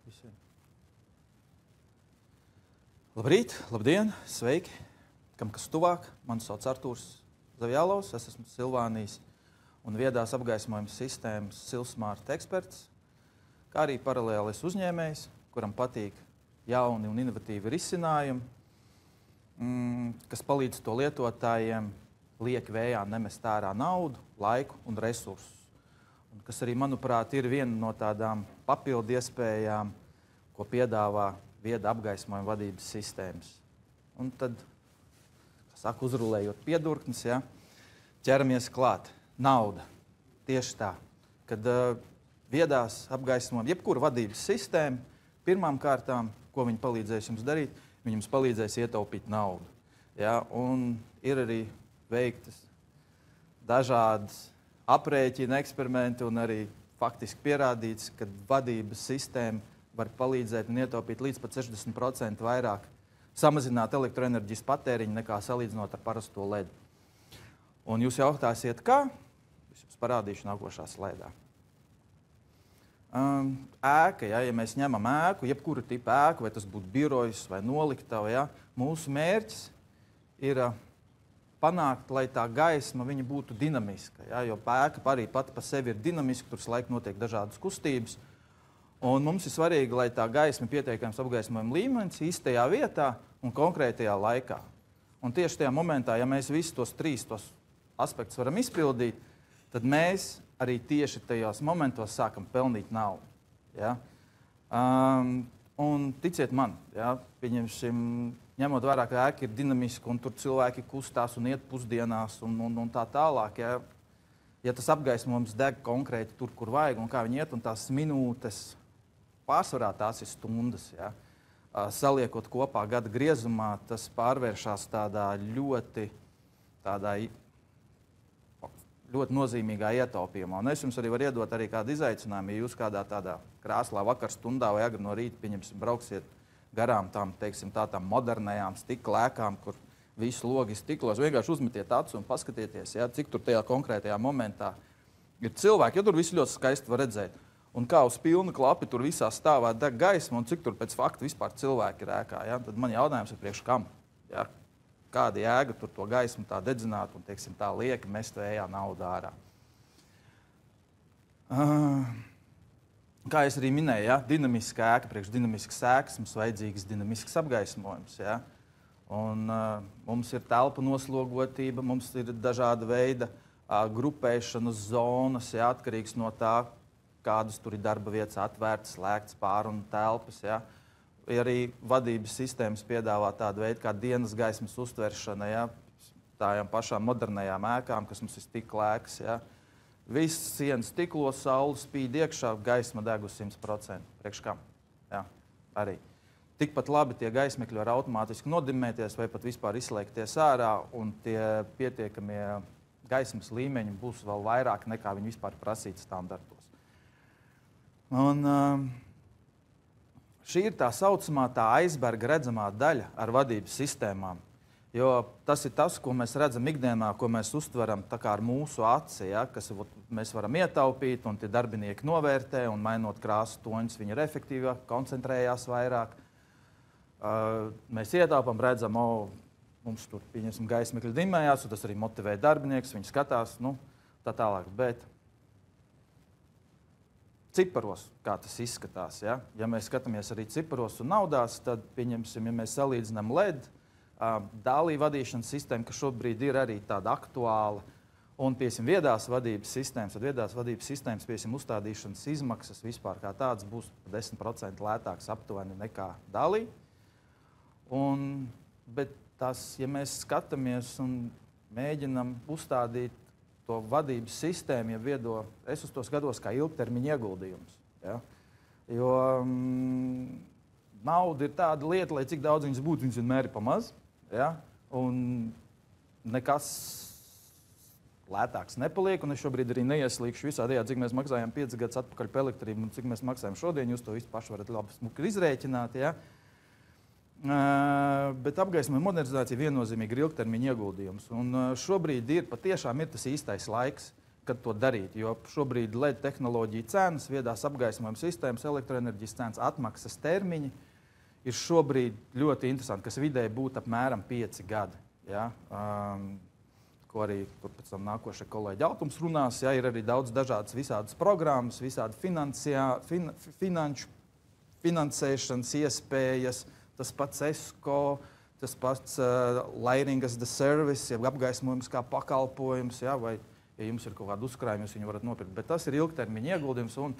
visiem. Labrīt, labdien, sveiki! Kam kas tuvāk, mani sauc Artūrs Zavjālovs, es esmu Silvānijas un viedās apgaismojuma sistēmas Silsmart eksperts, kā arī paralēlis uzņēmējs, kuram patīk jauni un inovatīvi risinājumi, kas palīdz to lietotājiem lieki vējā nemest ārā naudu, laiku un resursus. Un kas arī, manuprāt, ir viena no tādām papildu iespējām, ko piedāvā vieda apgaismojuma vadības sistēmas. Un tad, kā saka, uzrulējot piedurknes, ja, ķeramies klāt. Nauda. Tieši tā. Kad viedās apgaismojuma, jebkura vadības sistēma, pirmām kārtām, ko viņi palīdzēs jums darīt, viņi jums palīdzēs ietaupīt naudu. Ja, un ir arī veiktas dažādas aprēķina eksperimenti un arī faktiski pierādīts, ka vadības sistēma var palīdzēt un ietaupīt līdz pat 60% vairāk, samazināt elektroenerģijas patēriņu nekā salīdzinot ar parasto ledu. Un jūs jautāsiet, kā? Es jums parādīšu nākošā slaidā. Ēka, ja mēs ņemam ēku, jebkuru tipu ēku, vai tas būtu birojs vai noliktava, ja, mūsu mērķis ir panākt, lai tā gaisma viņa būtu dinamiska. Ja, jo ēka arī pati pa sevi ir dinamiska, tur laiku notiek dažādas kustības. Un mums ir svarīgi, lai tā gaisma pietiekams apgaismojuma līmenis īstajā vietā un konkrētajā laikā. Un tieši tajā momentā, ja mēs visus tos trīs aspektus varam izpildīt, tad mēs arī tieši tajos momentos sākam pelnīt naudu. Ja? Un ticiet man, ja, pieņemsim, ņemot vērā, ka ēka ir dinamiska un tur cilvēki kustās un iet pusdienās un tā tālāk. Ja tas apgaismojums deg konkrēti tur, kur vajag un kā viņi iet, un tās minūtes, pārsvarā tās ir stundas, ja, saliekot kopā gada griezumā, tas pārvēršas tādā ļoti nozīmīgā ietaupījumā. Un es jums arī varu iedot arī kādu izaicinājumu, ja jūs kādā tādā krāslā vakarstundā vai agri no rīta, pieņemsim, brauksiet garām tām modernajām stikla ēkām, kur visu logi stiklos. Vienkārši uzmetiet acis un paskatieties, ja, cik tur tajā konkrētajā momentā ir cilvēki. Ja tur visu ļoti skaisti var redzēt. Un kā uz pilnu klapi tur visā stāvā deg gaisma un cik tur pēc fakta vispār cilvēki ir ēkā. Ja? Tad man jautājums ir priekš kam? Ja? Kāda jēga tur to gaismu tā dedzināt un, teiksim, tā lieki mest vējā naudu ārā. Kā es arī minēju, ja, dinamiska ēka, priekš dinamiskas ēkas mums vajadzīgs dinamisks apgaismojums. Ja? Un, mums ir telpu noslogotība, mums ir dažāda veida grupēšanas zonas, ja, atkarīgs no tā, kādas tur ir darba vietas atvērtas, slēgtas pārunu telpas. Ja? Arī vadības sistēmas piedāvā tādu veidu kā dienas gaismas uztveršana, ja? Tādām pašām modernajām ēkām, kas mums ir stikla ēkas. Ja? Viss sienas stiklos, saule spīd iekšā, gaisma deg uz 100%. Priekš kam? Ja? Arī. Tikpat labi tie gaismekļi var automātiski nodimēties vai pat vispār izslēgties ārā, un tie pietiekamie gaismas līmeņi būs vēl vairāk nekā viņi vispār prasīti standartos. Un šī ir tā saucamā tā aizberga redzamā daļa ar vadības sistēmām. Jo tas ir tas, ko mēs redzam ikdienā, ko mēs uztveram tā kā ar mūsu aci, ja, kas mēs varam ietaupīt, un tie darbinieki novērtē, un mainot krāsu toņus, viņi ir efektīvāk, koncentrējās vairāk. Mēs ietaupam, redzam, mums tur, pieņemsim, gaismekļi dimējās, un tas arī motivē darbinieks, viņi skatās, tā tālāk. Bet ciparos, kā tas izskatās, ja? Ja mēs skatāmies arī ciparos un naudās, tad, pieņemsim, ja mēs salīdzinām LED, dālī vadīšanas sistēma, kas šobrīd ir arī tāda aktuāla, un, piesim, viedās vadības sistēmas, tad viedās vadības sistēmas, piesim, uzstādīšanas izmaksas vispār kā tāds būs 10% lētāks aptuveni nekā dālī. Bet tas, ja mēs skatāmies un mēģinam uzstādīt to vadības sistēmu, ja viedo, es uz to skatos kā ilgtermiņa ieguldījums. Ja? Jo nauda ir tāda lieta, lai cik daudz viņas būtu, viņas vienmēr ir pamaz. Ja? Un nekas lētāks nepaliek, un es šobrīd arī neieslīgšu visā tajā, cik mēs maksājām 5 gadus atpakaļ par elektrību un cik mēs maksājam šodien. Jūs to visu paši varat labi smuki izrēķināt. Ja? Bet apgaismojuma modernizācija viennozīmīgi ir ilgtermiņa ieguldījums. Un šobrīd patiešām ir tas īstais laiks, kad to darīt. Jo šobrīd LED tehnoloģija cenas, viedās apgaismojuma sistēmas, elektroenerģijas cenas, atmaksas termiņi ir šobrīd ļoti interesanti, kas vidēji būtu apmēram 5 gadi. Ja? Ko arī pēc tam nākošie kolēģi Altums runās. Ja? Ir arī daudz dažādas visādas programmas, visādi finansēšanas iespējas, tas pats ESCO, tas pats lighting as the service, ja apgaismojums kā pakalpojums, ja? Vai, ja jums ir kaut kāda uzkrājuma, jūs viņu varat nopirkt. Bet tas ir ilgtermiņa ieguldījums, un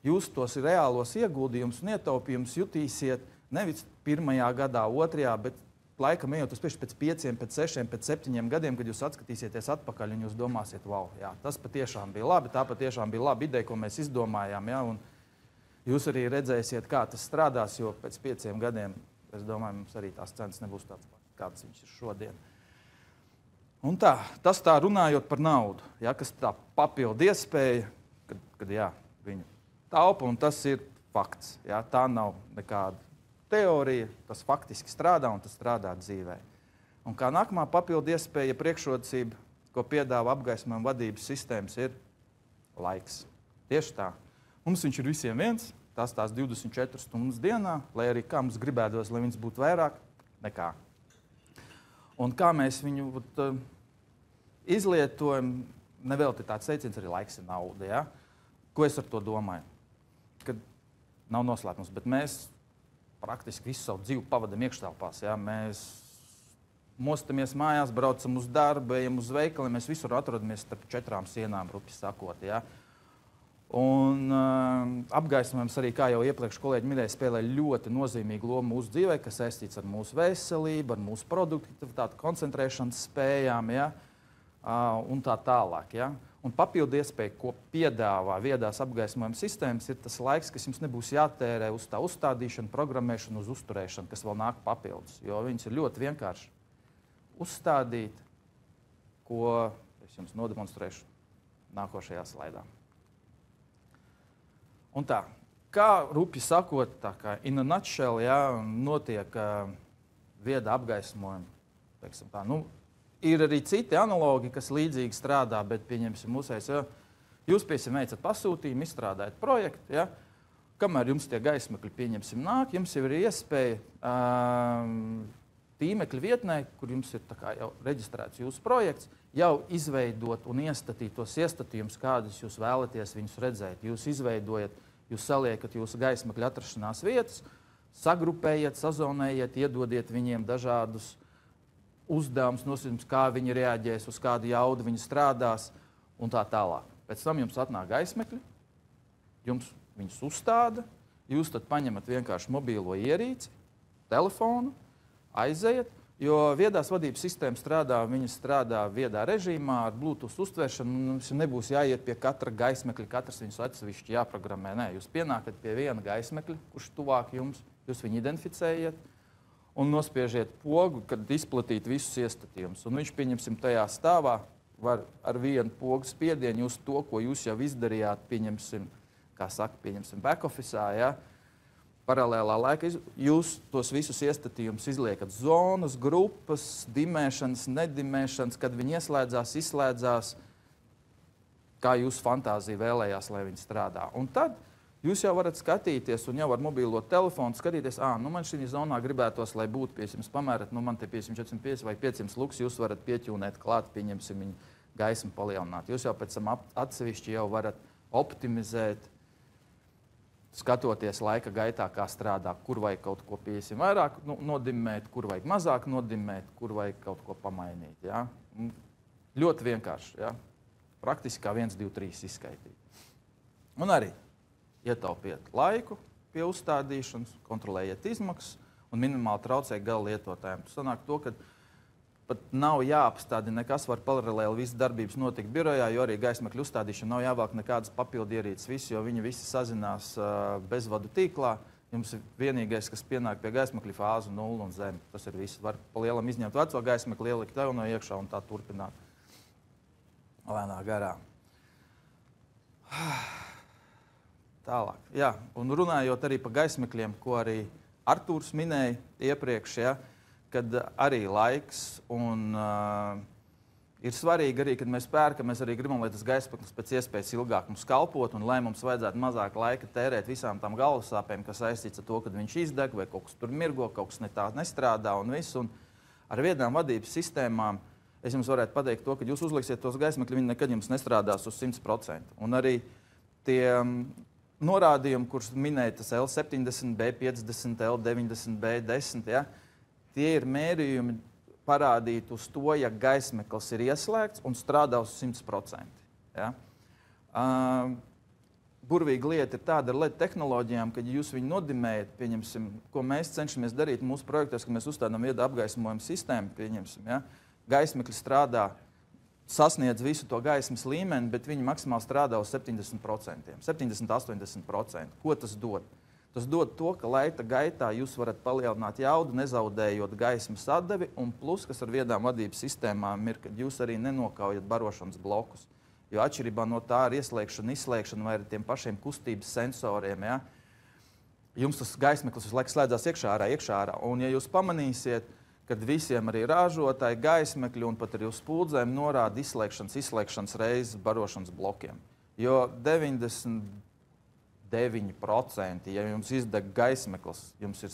jūs tos reālos ieguldījumus un ietaupījumus jutīsiet nevis pirmajā gadā, otrajā, bet laikam ejot uz priekšu pēc 5, pēc 6, pēc 7 gadiem, kad jūs atskatīsieties atpakaļ un jūs domāsiet, wow, jā, tas patiešām bija labi, tā patiešām bija laba ideja, ko mēs izdomājām, ja? Un jūs arī redzēsiet, kā tas strādās, jo pēc 5 gadiem, es domāju, mums arī tās cenas nebūs tāds, kāds viņš ir šodien. Un tā, tas tā runājot par naudu, ja, kas tā papildu iespēja, kad jā, viņu taupa, un tas ir fakts. Ja, tā nav nekāda teorija, tas faktiski strādā un tas strādā dzīvē. Un kā nākamā papildu iespēja, priekšrocība, ko piedāvā apgaismojuma vadības sistēmas, ir laiks. Tieši tā. Mums viņš ir visiem viens, tās 24 stundas dienā, lai arī kā mums gribētos, lai viņas būtu vairāk, nekā. Un kā mēs viņu izlietojam, nevelti tāds teiciens, arī laiks ir nauda. Ja? Ko es ar to domāju? Kad nav noslēpums, bet mēs praktiski visu savu dzīvi pavadam iekštelpās. Ja? Mēs mostamies mājās, braucam uz darbu, ejam uz veikali, mēs visur atrodamies starp 4 sienām, rupi sakot. Ja? Un apgaismojums arī, kā jau iepriekš kolēģi minēja, spēlē ļoti nozīmīgu lomu mūsu dzīvē, kas saistīts ar mūsu veselību, ar mūsu produktivitāti, koncentrēšanas spējām, ja? Un tā tālāk. Ja? Un papildu iespēja, ko piedāvā viedās apgaismojuma sistēmas, ir tas laiks, kas jums nebūs jātērē uz tā uzstādīšanu, programmēšanu, uz uzturēšanu, kas vēl nāk papildus. Jo viņas ir ļoti vienkārši uzstādīt, ko es jums nodemonstrēšu nākošajā slaidā. Un tā, kā rupi sakot, tā kā in a nutshell, ja, notiek vieda apgaismojuma, teiksim tā, ir arī citi analogi, kas līdzīgi strādā, bet pieņemsim mūsējs, ja jūs, piemēram, veicat pasūtījumu, izstrādājat projektu, ja, kamēr jums tie gaismekļi, pieņemsim, nāk, jums jau ir iespēja tīmekļa vietnē, kur jums ir tā kā jau reģistrēts jūsu projekts, jau izveidot un iestatīt tos iestatījumus, kādus jūs vēlaties viņus redzēt. Jūs izveidojat, jūs saliekat jūsu gaismekļa atrašanās vietas, sagrupējiet, sazonējiet, iedodiet viņiem dažādus uzdevums, nosacījums, kā viņi reaģēs, uz kādu jaudu viņi strādās un tā tālāk. Pēc tam jums atnāk gaismekļi, jums viņus uzstāda, jūs tad paņemat vienkārši mobīlo ierīci, telefonu, aizejat, jo viedās vadības sistēma strādā, viņas strādā viedā režīmā ar Bluetooth uztveršanu, un jums nebūs jāiet pie katra gaismekļa, katrs viņus atsevišķi jāprogrammē. Nē, jūs pienākat pie viena gaismekļa, kurš tuvāk jums, jūs viņu identificējiet, un nospiežiet pogu, kad izplatīt visus iestatījumus. Un viņš, pieņemsim, tajā stāvā var ar vienu pogu spiedienu jūs to, ko jūs jau izdarījāt, pieņemsim, kā saka, pieņemsim back office'ā, ja, paralēlā laikā, jūs tos visus iestatījumus izliekat zonas, grupas, dimēšanas, nedimēšanas, kad viņi ieslēdzās, izslēdzās, kā jūsu fantāzija vēlējās, lai viņi strādā. Un tad jūs jau varat skatīties, un jau ar mobīlo telefonu skatīties, man šī zonā gribētos, lai būtu, piemēram, pamērat, man te 450 vai 500 luks, jūs varat pieķūnēt klāt, pieņemsim viņu gaismu palielināt. Jūs jau pēc tam atsevišķi jau varat optimizēt, skatoties laika gaitā, kā strādā, kur vajag kaut ko vairāk nodimmēt, kur vajag mazāk nodimmēt, kur vajag kaut ko pamainīt. Ja? Ļoti vienkārši. Ja? Praktiski kā 1, 2, 3 izskaitīt. Un arī ietaupiet laiku pie uzstādīšanas, kontrolējiet izmaksas un minimāli traucēt gala lietotājiem. Tas sanāk to, ka pat nav jāapstādina nekas, var paralēli visas darbības notikt birojā, jo arī gaismekļu uzstādīšana nav jāvāk nekādas papildu ierīces, jo viņi visi sazinās bezvadu tīklā. Jums ir vienīgais, kas pienāk pie gaismekļa fāzu 0 un zem. Tas ir viss. Var pa lielam izņemt veco gaismekli, ielikt jauno iekšā un tā turpināt lēnā garā. Tālāk. Jā, un runājot arī par gaismekļiem, ko arī Artūrs minēja iepriekš, ja, kad arī laiks un Ir svarīgi arī, kad mēs pērkam, mēs arī gribam, lai tas gaismaklis pēc iespējas ilgāk mums kalpot un lai mums vajadzētu mazāk laika tērēt visām tām galvassāpēm, kas saistīts ar to, kad viņš izdeg vai kaut kas tur mirgo, kaut kas ne tā nestrādā un viss. Un ar viedām vadības sistēmām es jums varētu pateikt to, ka jūs uzliksiet tos gaismakļus, viņi nekad jums nestrādās uz 100%. Un arī tie norādījumi, kurus minēja tas L70, B50, L90, B10, ja, tie ir mērījumi parādīt uz to, ja gaismaklis ir ieslēgts un strādā uz 100%. Ja? Burvīga lieta ir tāda ar LED tehnoloģijām, kad jūs viņu nodimējat, pieņemsim, ko mēs cenšamies darīt mūsu projektos, kad mēs uzstādām viedu apgaismojumu sistēmu, pieņemsim, ja? Gaismaklis strādā, sasniedz visu to gaismas līmeni, bet viņi maksimāli strādā uz 70%, 70–80%. Ko tas dod? Tas dod to, ka laika gaitā jūs varat palielināt jaudu, nezaudējot gaismas atdevi, un plus, kas ar viedām vadības sistēmām ir, kad jūs arī nenokaujat barošanas blokus. Jo atšķirībā no tā ar ieslēgšanu, izslēgšanu vai ar tiem pašiem kustības sensoriem, ja, jums tas gaismaklis visu laiku slēdzās iekšā ārā. Un ja jūs pamanīsiet, kad visiem arī ražotāji gaismakļi un pat arī uz spuldzēm norāda izslēgšanas reizes barošanas blokiem. Jo 99%, ja jums izdeg gaismaklis, jums ir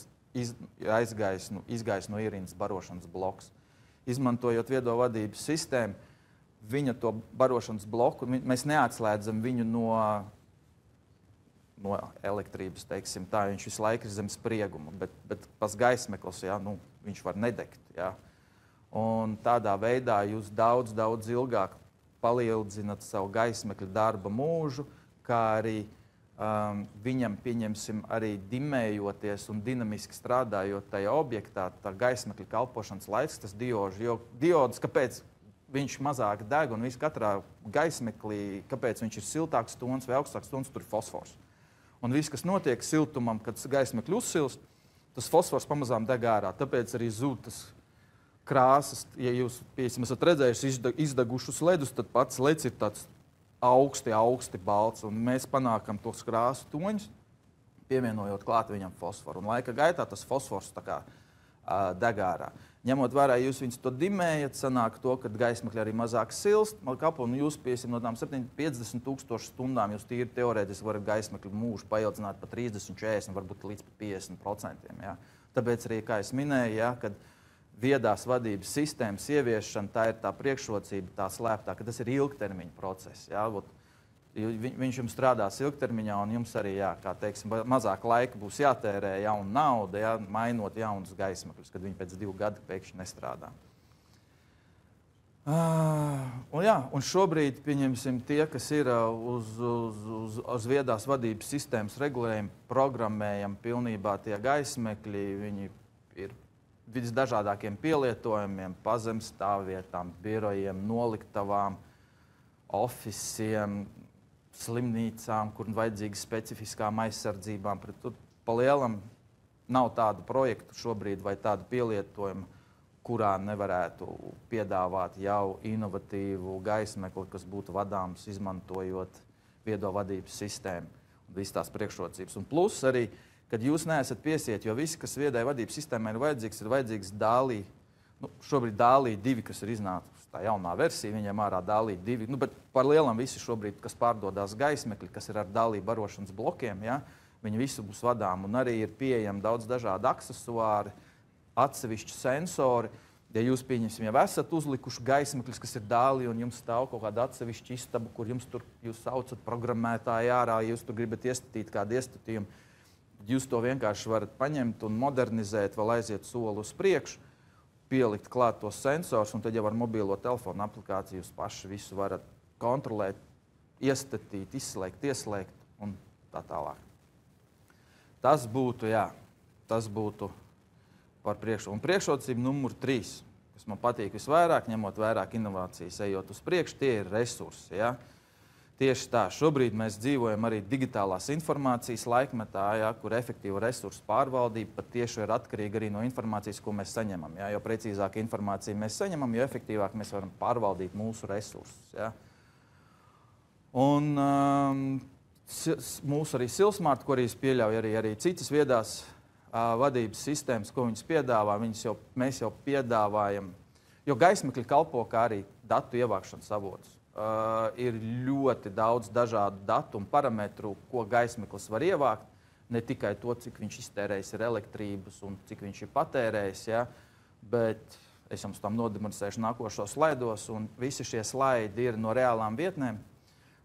izgājis no ierindas barošanas bloks. Izmantojot viedo vadības sistēmu, viņa to barošanas bloku, mēs neatslēdzam viņu no elektrības, teiksim tā, viņš visu laiku ir zem sprieguma, bet pas gaismaklis, ja, viņš var nedegt. Ja. Un tādā veidā jūs daudz ilgāk palielidzināt savu gaismakļa darba mūžu, kā arī viņam, pieņemsim, arī dimējoties un dinamiski strādājot tajā objektā, tā gaismakļa kalpošanas laiks, tas diožs, jo diods, kāpēc viņš mazāk deg un viss katrā gaismeklī, kāpēc viņš ir siltāks tons vai augstāks tons, tur ir fosfors. Un viss, kas notiek siltumam, kad gaismekļi uzsilst, tas fosfors pamazām deg ārā, tāpēc arī zūd tas krāsas. Ja jūs, piemēram, esat redzējuši izdegušus ledus, tad pats leds ir tāds augsti balts, un mēs panākam tos krāsu toņus, pievienojot klāt viņam fosforu. Un laika gaitā tas fosfors tā kā deg ārā. Ņemot vērā, jūs viņus to dimējat, sanāk to, ka gaismakļi arī mazāk silst, un jūs, piemēram, no tām 50,000 stundām jūs tīri teorētiski varat gaismakļu mūžu paildzināt pa 30, 40, varbūt līdz 50%. Ja? Tāpēc arī, kā es minēju, ja, kad viedās vadības sistēmas ieviešana, tā ir tā priekšrocība, tā slēptā, ka tas ir ilgtermiņa process. Ja? Viņš jums strādās ilgtermiņā, un jums arī, jā, kā teiksim, mazāk laika būs jātērē jauna nauda, ja? Mainot jaunus gaismakļus, kad viņi pēc 2 gadu pēkšņi nestrādā. Un šobrīd, pieņemsim, tie, kas ir uz viedās vadības sistēmas regulējumu, programmējam pilnībā tie gaismakļi, viņi ir visdažādākiem pielietojumiem, pazemstāvvietām, birojiem, noliktavām, ofisiem, slimnīcām, kur vajadzīgas specifiskām aizsardzībām. Pa lielam nav tādu projektu šobrīd vai tādu pielietojumu, kurā nevarētu piedāvāt jau inovatīvu gaismekli, kas būtu vadāms, izmantojot viedo vadības sistēmu un visas tās priekšrocības. Un plus arī, kad jūs neesat piesiet, jo visi, kas viedai vadības sistēmai ir vajadzīgs DALI. Šobrīd DALI 2, kas ir iznākusi tā jaunā versija, viņiem ārā DALI 2. Bet par lielam visi šobrīd, kas pārdodās gaismekļi, kas ir ar DALI barošanas blokiem, ja, viņi visi būs vadām. Un arī ir pieejami daudz dažādi aksesuāri, atsevišķi sensori. Ja jūs, pieņemsim, jau esat uzlikuši gaismekļus, kas ir DALI, un jums stāv kaut kāda atsevišķa istaba, kur jums tur jūs saucat programmētāju ārā, jūs tur gribat iestatīt kādu iestatījumu, jūs to vienkārši varat paņemt un modernizēt, vēl aiziet soli uz priekšu, pielikt klāt tos sensors, un tad jau ar mobilo telefonu aplikāciju jūs paši visu varat kontrolēt, iestatīt, izslēgt, ieslēgt un tā tālāk. Tas būtu par priekšu. Un priekšrocība numur 3, kas man patīk visvairāk, ņemot vairāk inovācijas, ejot uz priekšu, tie ir resursi. Ja? Tieši tā, šobrīd mēs dzīvojam arī digitālās informācijas laikmetā, ja, kur efektīva resursu pārvaldība pat tieši ir atkarīga arī no informācijas, ko mēs saņemam. Ja. Jo precīzāk informāciju mēs saņemam, jo efektīvāk mēs varam pārvaldīt mūsu resursus. Ja. Un mūsu arī Silsmart, ko arī pieļauj arī citas viedās vadības sistēmas, ko viņas piedāvā, mēs jau piedāvājam. Jo gaismekļi kalpo kā arī datu ievākšanas avotus. Ir ļoti daudz dažādu datu un parametru, ko gaismeklis var ievākt. Ne tikai to, cik viņš iztērējis ir elektrības un cik viņš ir patērējis, ja, bet es jums tam nodemonstrēšu nākošos slaidos, un visi šie slaidi ir no reālām vietnēm.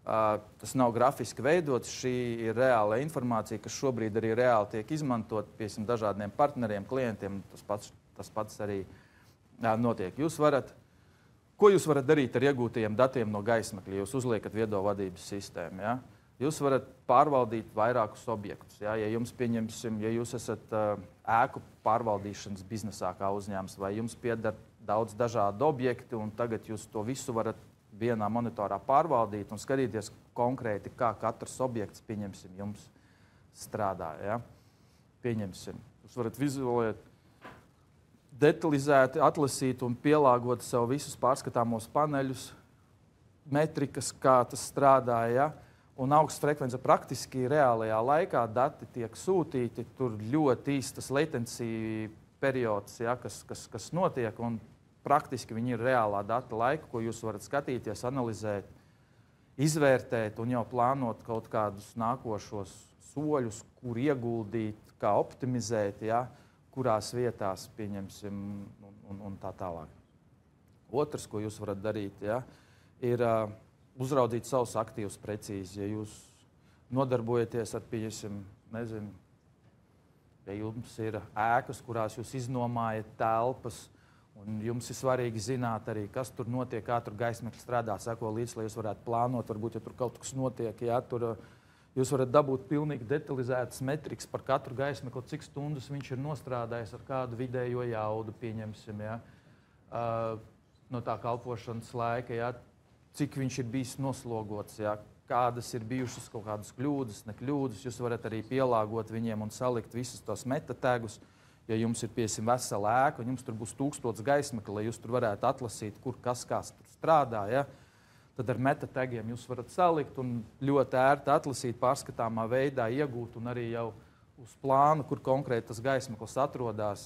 Tas nav grafiski veidots, šī ir reāla informācija, kas šobrīd arī reāli tiek izmantot pie dažādiem partneriem, klientiem. Tas pats arī notiek. Ko jūs varat darīt ar iegūtajiem datiem no gaismekļa? Jūs uzliekat viedo vadības sistēmu. Ja? Jūs varat pārvaldīt vairākus objektus. Ja? Ja jums, pieņemsim, ja jūs esat ēku pārvaldīšanas biznesā kā uzņēmums, vai jums pieder daudz dažādu objektu, un tagad jūs to visu varat vienā monitorā pārvaldīt un skatīties konkrēti, kā katrs objekts, pieņemsim, jums strādā. Ja? Pieņemsim. Jūs varat vizualizēt, detalizēti atlasīt un pielāgot sev visus pārskatāmos paneļus, metrikas, kā tas strādā. Ja? Un augsts frekvence praktiski reālajā laikā dati tiek sūtīti, tur ļoti īstas latency periods, ja, kas notiek, un praktiski viņi ir reālā data laika, ko jūs varat skatīties, analizēt, izvērtēt un jau plānot kaut kādus nākošos soļus, kur ieguldīt, kā optimizēt, ja, kurās vietās, pieņemsim, un tā tālāk. Otrs, ko jūs varat darīt, ja, ir uzraudzīt savus aktīvus precīzi. Ja jūs nodarbojaties ar, pieņemsim, nezinu, ja jums ir ēkas, kurās jūs iznomājat telpas, un jums ir svarīgi zināt arī, kas tur notiek, kā tur gaismekļi strādā, seko līdz, lai jūs varētu plānot, varbūt, ja tur kaut kas notiek, ja, tur jūs varat dabūt pilnīgi detalizētas metrikas par katru gaismekli, cik stundas viņš ir nostrādājis ar kādu vidējo jaudu, pieņemsim, ja, no tā kalpošanas laika, ja, cik viņš ir bijis noslogots, ja, kādas ir bijušas kaut kādas kļūdas, nekļūdas, jūs varat arī pielāgot viņiem un salikt visus tos metategus. Ja jums ir, piesim, vesela ēka, un jums tur būs 1000 gaismekļi, lai jūs tur varētu atlasīt, kur kas tur strādā, ja? Tad ar metategiem jūs varat salikt un ļoti ērti atlasīt, pārskatāmā veidā iegūt un arī jau uz plānu, kur konkrēti tas gaismeklis atrodas,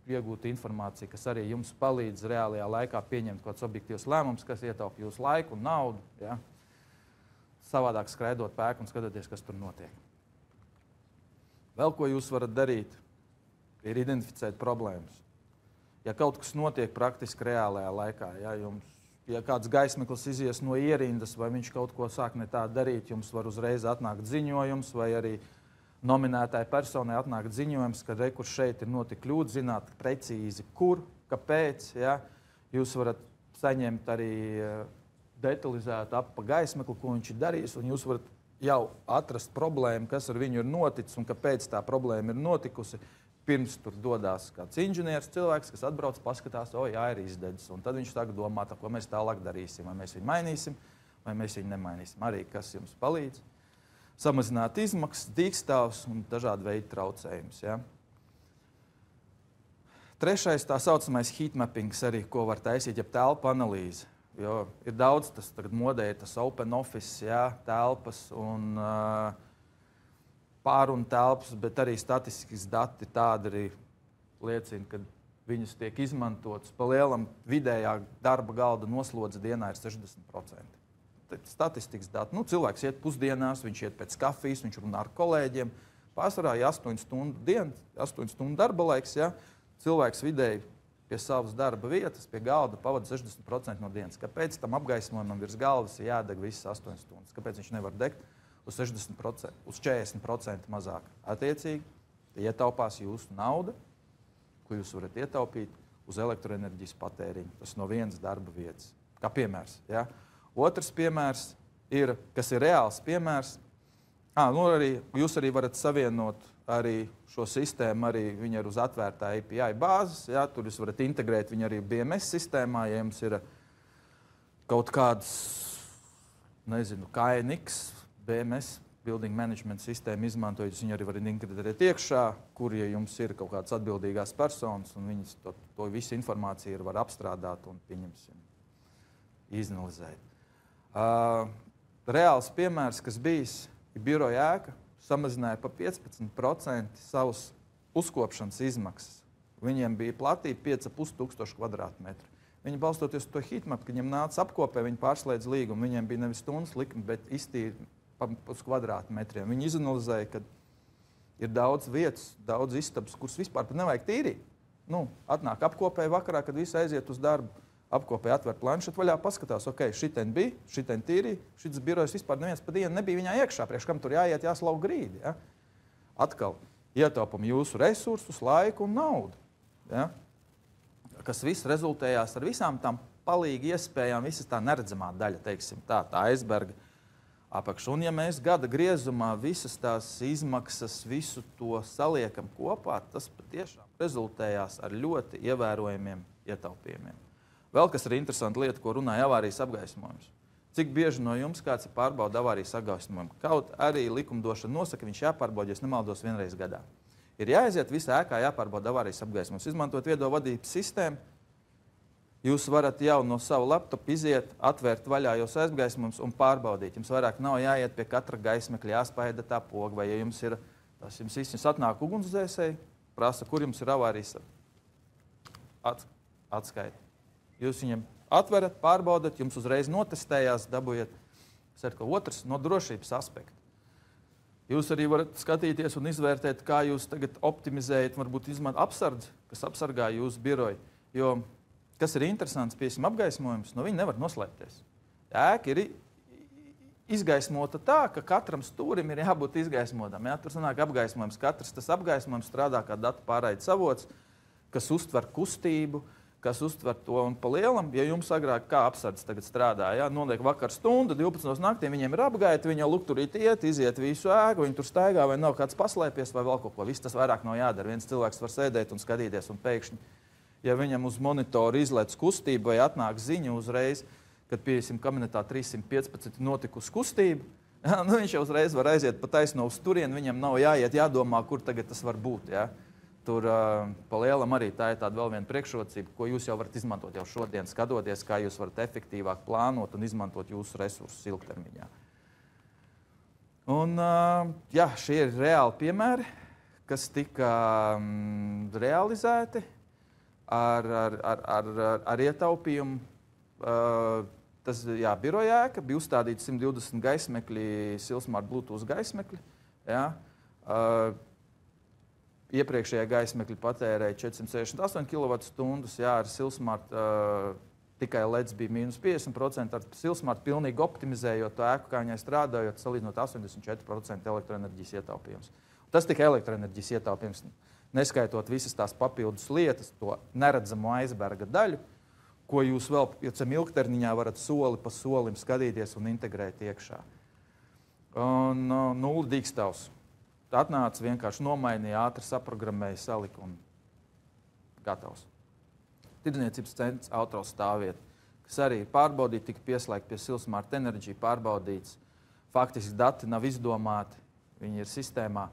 iegūt informāciju, kas arī jums palīdz reālajā laikā pieņemt kaut kāds objektīvs lēmums, kas ietaupa jūsu laiku un naudu. Ja? Savādāk skraidot pēku un skatoties, kas tur notiek. Vēl ko jūs varat darīt? Ir identificēt problēmas. Ja kaut kas notiek praktiski reālajā laikā, ja kāds gaismeklis izies no ierindas, vai viņš kaut ko sāk ne tā darīt, jums var uzreiz atnākt ziņojums, vai arī nominētāji personai atnākt ziņojums, ka kur šeit ir notika kļūda, zināt precīzi, kur, kāpēc. Ja? Jūs varat saņemt arī detalizētu pa gaismekli, ko viņš ir darījis, un jūs varat jau atrast problēmu, kas ar viņu ir noticis un kāpēc tā problēma ir notikusi. Pirms tur dodas kāds inženieris, cilvēks, kas atbrauc, paskatās, jā, ir izdedzis. Un tad viņš tagad domā, ko mēs tālāk darīsim. Vai mēs viņu mainīsim, vai mēs viņu nemainīsim. Arī kas jums palīdz samazināt izmaksas, dīkstāvus un dažādu veidu traucējumus. Ja? Trešais, tā saucamais heatmappings, arī, ko var taisīt, jeb telpu analīze. Jo ir daudz, tas tagad modē, tas open office, ja, telpas un pārunu telpas, bet arī statistikas dati tādi arī liecina, ka viņas tiek izmantotas. Pa lielam vidējā darba galda noslodze dienā ir 60%. Statistikas dati. Cilvēks iet pusdienās, viņš iet pēc kafijas, viņš runā ar kolēģiem. Pārsvarā ir 8 stundu diena, 8 stundu darba laiks. Ja? Cilvēks vidēji pie savas darba vietas, pie galda pavada 60% no dienas. Kāpēc tam apgaismojumam virs galvas ir jādeg visas 8 stundas? Kāpēc viņš nevar degt uz 60%, uz 40% mazāk? Attiecīgi, ietaupās jūsu nauda, ko jūs varat ietaupīt uz elektroenerģijas patēriņu. Tas no vienas darba vietas. Kā piemērs. Ja? Otrs piemērs ir, kas ir reāls piemērs. Jūs arī varat savienot arī šo sistēmu, arī viņa ir uz atvērtā API bāzes. Ja? Tur jūs varat integrēt viņu arī BMS sistēmā, ja jums ir kaut kāds, nezinu, KNX, BMS, Building Management sistēmu izmantojot, viņu arī var integrēt iekšā, kur, ja jums ir kaut kādas atbildīgās personas, un viņas to visu informāciju var apstrādāt un, pieņemsim, izanalizēt. Reāls piemērs, kas bijis, ir biroja ēka, samazināja pa 15% savus uzkopšanas izmaksas. Viņiem bija platība 5500 kvadrātmetru. Viņi balstoties uz to heatmap, kad viņiem nāca apkopē, viņi pārslēdz līgumu. Viņiem bija nevis stundas likme, bet iztīri uz kvadrātmetriem. Viņi izanalizēja, ka ir daudz vietas, daudz istabas, kuras vispār pat nevajag tīrīt. Atnāk apkopē vakarā, kad visi aiziet uz darbu. Apkopē atver planšetu vaļā, paskatās, ok, šitien bija, šitien tīrīja, šis birojs vispār neviens pa dienu nebija viņā iekšā, priekš kam tur jāiet, jāslauk grīdi. Ja? Atkal ietaupam jūsu resursus, laiku un naudu. Ja? Kas viss rezultējās ar visām tām palīgi iespējām, visas tā neredzamā daļa, teiksim, tā aizberga apakša. Un ja mēs gada griezumā visas tās izmaksas, visu to saliekam kopā, tas patiešām rezultējās ar ļoti ievērojamiem ietaupījumiem. Vēl kas ir interesanta lieta, ko runāja avārijas apgaismojums. Cik bieži no jums kāds ir pārbauda avārijas apgaismojumu? Kaut arī likumdošana nosaka, viņš jāpārbauda, ja nemaldos, vienreiz gadā. Ir jāaiziet visā ēkā, jāpārbauda avārijas apgaismojums. Izmantot viedo vadības sistēmu, jūs varat jau no sava laptopa iziet, atvērt vaļā jūs apgaismojumus un pārbaudīt. Jums vairāk nav jāiet pie katra gaismekļa, jāspaida tā poga, vai ja jums ir, tas jums īstenībā atnāk ugunsdzēsēji, prasa, kur jums ir avārijas atskaita. Jūs viņam atverat, pārbaudat, jums uzreiz notestējās, dabūjiet. Otrs no drošības aspekta. Jūs arī varat skatīties un izvērtēt, kā jūs tagad optimizējat, varbūt izmantot apsardzi, kas apsargā jūsu biroju. Jo, kas ir interesants, piesim apgaismojums, no viņa nevar noslēpties. Ēka ir izgaismota tā, ka katram stūrim ir jābūt izgaismotam. Ja? Tur sanāk apgaismojums. Katrs tas apgaismojums strādā kā datu pārraides avots, kas uztver kustību, kas uztver to un pa lielam. Ja jums agrāk kā apsardzes tagad strādā, ja? Noliek vakar stundu, 12 naktī, viņiem ir apgaita, viņi jau lukturīt iziet visu ēku, viņi tur staigā, vai nav kāds paslēpies, vai vēl kaut ko. Viss tas vairāk nav jādara. Viens cilvēks var sēdēt un skatīties, un pēkšņi, ja viņam uz monitoru izlēc kustība vai atnāk ziņa uzreiz, kad piesim kabinetā 315 notikusi kustība, ja? Viņš jau uzreiz var aiziet pa taisno uz turieni, viņam nav jāiet, jādomā, kur tagad tas var būt. Ja? Tur pa lielam arī tā ir tāda vēl viena priekšrocība, ko jūs jau varat izmantot jau šodien, skatoties, kā jūs varat efektīvāk plānot un izmantot jūsu resursus ilgtermiņā. Un, jā, šie ir reāli piemēri, kas tika realizēti ar ietaupījumu. Tas, jā, biroja ēka, bija uzstādīti 120 gaismekļi, Silsmart Bluetooth gaismekļi. Jā. Iepriekšējā gaismekļa patērēja 468 kWh, jā, ar Silsmart tikai LEDs bija mīnus 50%, ar Silsmart pilnīgi optimizējot to ēku, kā viņai strādājot, salīdzinot 84% elektroenerģijas ietaupījums. Tas tikai elektroenerģijas ietaupījums, neskaitot visas tās papildus lietas, to neredzamo aizberga daļu, ko jūs vēl ilgtermiņā varat soli pa solim skatīties un integrēt iekšā. Un nulle dīkstāvs. Atnāca, vienkārši nomainīja, ātri saprogrammēja, salika un gatavs. Tirdzniecības centrs autostāvvieta, kas arī pārbaudīja, tika pieslēgta pie Silsmart Energy, pārbaudīts. Faktiski dati nav izdomāti, viņi ir sistēmā.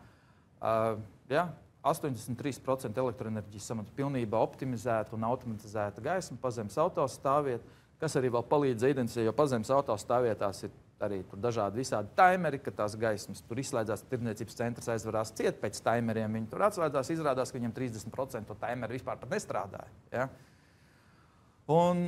Jā, 83% elektroenerģijas samats pilnībā optimizēta un automatizēta gaisma pazemes autostāvvieta, kas arī vēl palīdz identificēt, jo pazemes autostāvvietās ir arī tur dažādi visādi timeri, ka tās gaismas tur izslēdzās, tirdzniecības centrs aizvarās ciet pēc timeriem, viņi tur atslēdzās, izrādās, ka viņiem 30% to timeri vispār pat nestrādāja. Ja? Un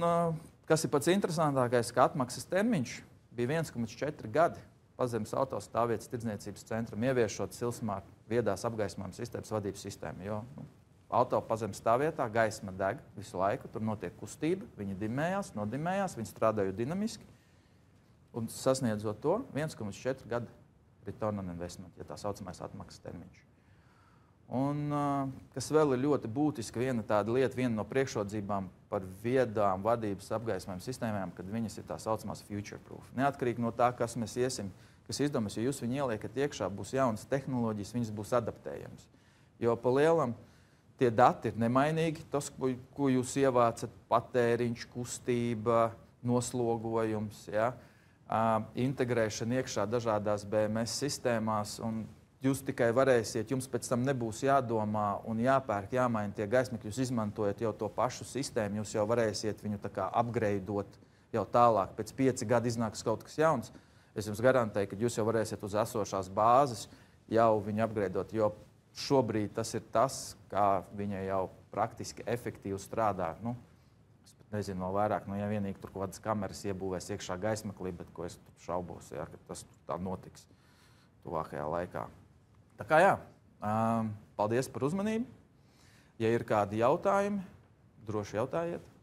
kas ir pats interesantākais, ka atmaksas termiņš bija 1,4 gadi pazemes autostāvvietas tirdzniecības centram, ieviešot Silsmart viedās apgaismojuma sistēmas vadības sistēmu. Jo auto pazemes stāvvietā gaisma deg visu laiku, tur notiek kustība, viņi dimējās, nodimējās, viņi strādāja dinamiski. Un sasniedzot to 1,4 gadu return on investment, ja tā saucamais atmaksas termiņš. Un kas vēl ir ļoti būtiski, viena tāda lieta, viena no priekšrodzībām par viedām vadības apgaismojuma sistēmām, kad viņas ir tā saucamās future proof. Neatkarīgi no tā, kas mēs iesim, kas izdomās, ja jūs viņu ieliekat iekšā, būs jaunas tehnoloģijas, viņas būs adaptējamas. Jo pa lielam tie dati ir nemainīgi, tas, ko jūs ievācat, patēriņš, kustība, noslogojums, ja? Integrēšana iekšā dažādās BMS sistēmās, un jūs tikai varēsiet, jums pēc tam nebūs jādomā un jāpērk, jāmaina tie gaismekļi, jūs izmantojat jau to pašu sistēmu, jūs jau varēsiet viņu tā kā upgradeot jau tālāk. Pēc 5 gadu iznāks kaut kas jauns. Es jums garantēju, ka jūs jau varēsiet uz esošās bāzes jau viņu upgradeot, jo šobrīd tas ir tas, kā viņa jau praktiski efektīvi strādā. Nu, es pat Nezinu, vēl vairāk, ja vienīgi tur kaut kādas kameras iebūvēs iekšā gaismeklī, bet ko es šaubos, ka tas tā notiks tuvākajā laikā. Tā kā jā, paldies par uzmanību. Ja ir kādi jautājumi, droši jautājiet.